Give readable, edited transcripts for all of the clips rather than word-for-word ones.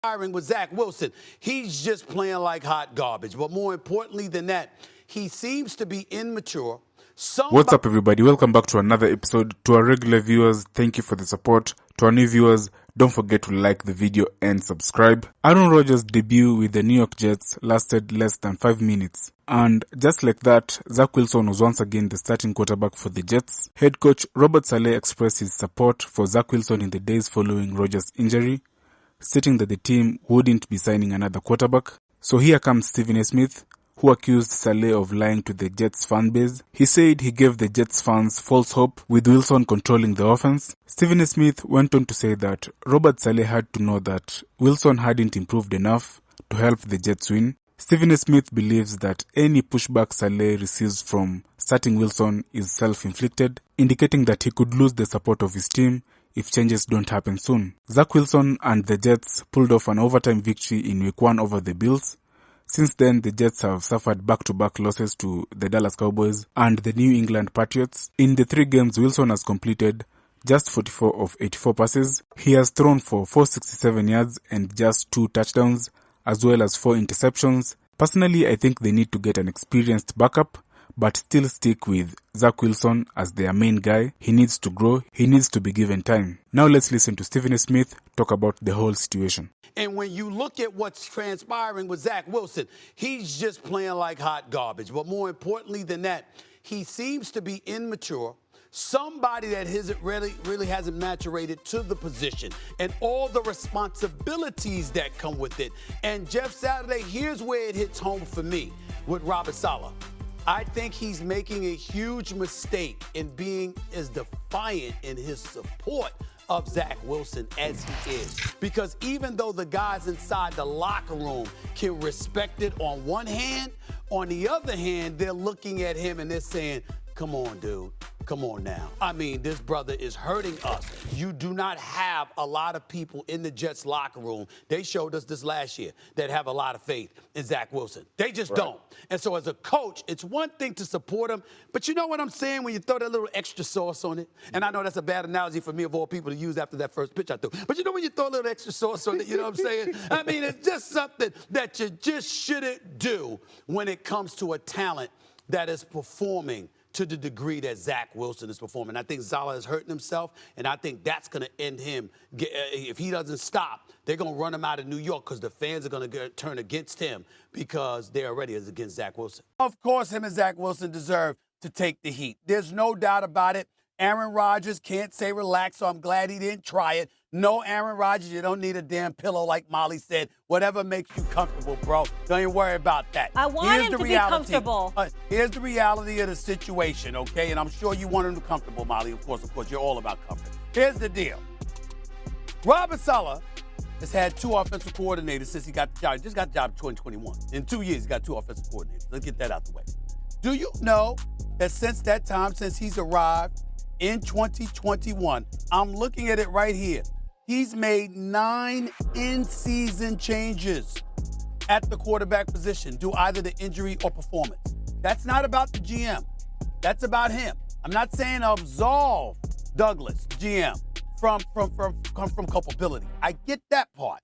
with Zach Wilson. He's just playing like hot garbage. But more importantly than that, he seems to be immature. What's up, everybody? Welcome back to another episode. To our regular viewers, thank you for the support. To our new viewers, don't forget to like the video and subscribe. Aaron Rodgers' debut with the New York Jets lasted less than 5 minutes. And just like that, Zach Wilson was once again the starting quarterback for the Jets. Head coach Robert Saleh expressed his support for Zach Wilson in the days following Rodgers' injury, stating that the team wouldn't be signing another quarterback. So here comes Stephen A. Smith, who accused Saleh of lying to the Jets fan base. He said he gave the Jets fans false hope with Wilson controlling the offense. Stephen A. Smith went on to say that Robert Saleh had to know that Wilson hadn't improved enough to help the Jets win. Stephen A. Smith believes that any pushback Saleh receives from starting Wilson is self-inflicted, indicating that he could lose the support of his team if changes don't happen soon. Zach Wilson and the Jets pulled off an overtime victory in Week 1 over the Bills. Since then, the Jets have suffered back-to-back losses to the Dallas Cowboys and the New England Patriots. In the 3 games, Wilson has completed just 44 of 84 passes. He has thrown for 467 yards and just 2 touchdowns, as well as 4 interceptions. Personally, I think they need to get an experienced backup, but still stick with Zach Wilson as their main guy. He needs to grow. He needs to be given time. Now let's listen to Stephen A. Smith talk about the whole situation. And when you look at what's transpiring with Zach Wilson, he's just playing like hot garbage. But more importantly than that, he seems to be immature. Somebody that really hasn't maturated to the position and all the responsibilities that come with it. And Jeff Saturday, here's where it hits home for me with Robert Saleh. I think he's making a huge mistake in being as defiant in his support of Zach Wilson as he is. Because even though the guys inside the locker room can respect it on one hand, on the other hand, they're looking at him and they're saying, come on, dude. Come on now. I mean, this brother is hurting us. You do not have a lot of people in the Jets locker room. They showed us this last year that have a lot of faith in Zach Wilson. They just don't. And so as a coach, it's one thing to support him, but you know what I'm saying when you throw that little extra sauce on it? And I know that's a bad analogy for me of all people to use after that first pitch I threw. But you know when you throw a little extra sauce on it, you know what I'm saying? I mean, it's just something that you just shouldn't do when it comes to a talent that is performing to the degree that Zach Wilson is performing. I think Saleh is hurting himself, and I think that's going to end him. If he doesn't stop, they're going to run him out of New York because the fans are going to turn against him because they already is against Zach Wilson. Of course, him and Zach Wilson deserve to take the heat. There's no doubt about it. Aaron Rodgers can't say relax, so I'm glad he didn't try it. No, Aaron Rodgers, you don't need a damn pillow like Molly said. Whatever makes you comfortable, bro. Don't even worry about that. I want him to be comfortable. Here's the reality of the situation, okay? And I'm sure you want him to be comfortable, Molly. Of course, you're all about comfort. Here's the deal. Robert Saleh has had 2 offensive coordinators since he got the job. He just got the job in 2021. In 2 years, he got 2 offensive coordinators. Let's get that out the way. Do you know that since that time, since he's arrived in 2021, I'm looking at it right here. He's made 9 in-season changes at the quarterback position due either to injury or performance. That's not about the GM. That's about him. I'm not saying absolve Douglas, GM, from culpability. I get that part.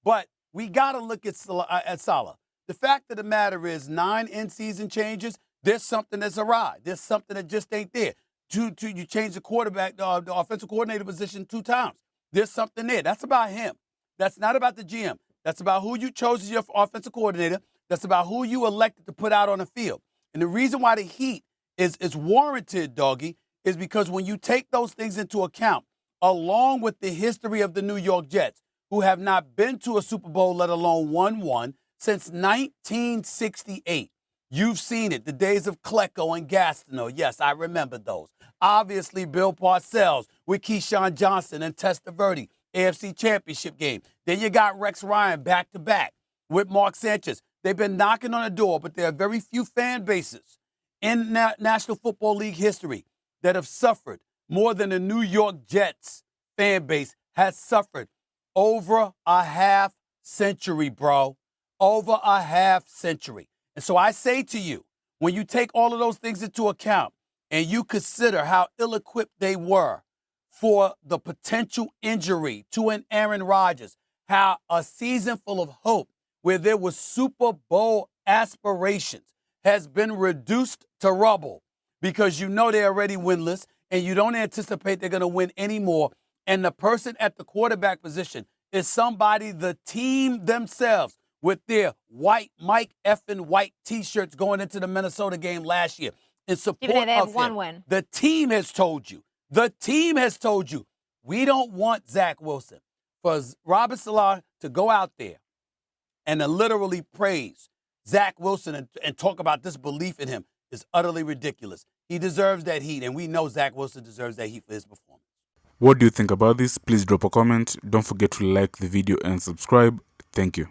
But we got to look at Saleh. The fact of the matter is 9 in-season changes, there's something that's awry. There's something that just ain't there. You change the quarterback, the offensive coordinator position 2 times. There's something there. That's about him. That's not about the GM. That's about who you chose as your offensive coordinator. That's about who you elected to put out on the field. And the reason why the heat is warranted, doggy, is because when you take those things into account, along with the history of the New York Jets, who have not been to a Super Bowl, let alone won one, since 1968. You've seen it, the days of Klecko and Gastineau. Yes, I remember those. Obviously, Bill Parcells with Keyshawn Johnson and Testaverde, AFC Championship game. Then you got Rex Ryan back-to-back with Mark Sanchez. They've been knocking on the door, but there are very few fan bases in National Football League history that have suffered more than the New York Jets fan base has suffered over a half century, bro. Over a half century. And so I say to you, when you take all of those things into account and you consider how ill-equipped they were for the potential injury to an Aaron Rodgers, how a season full of hope, where there was Super Bowl aspirations, has been reduced to rubble because you know they're already winless and you don't anticipate they're going to win anymore. And the person at the quarterback position is somebody the team themselves with their white Mike effing white T-shirts going into the Minnesota game last year in support Even though they have of one him. win. The team has told you, we don't want Zach Wilson. For Robert Saleh to go out there and to literally praise Zach Wilson and talk about this belief in him is utterly ridiculous. He deserves that heat, and we know Zach Wilson deserves that heat for his performance. What do you think about this? Please drop a comment. Don't forget to like the video and subscribe. Thank you.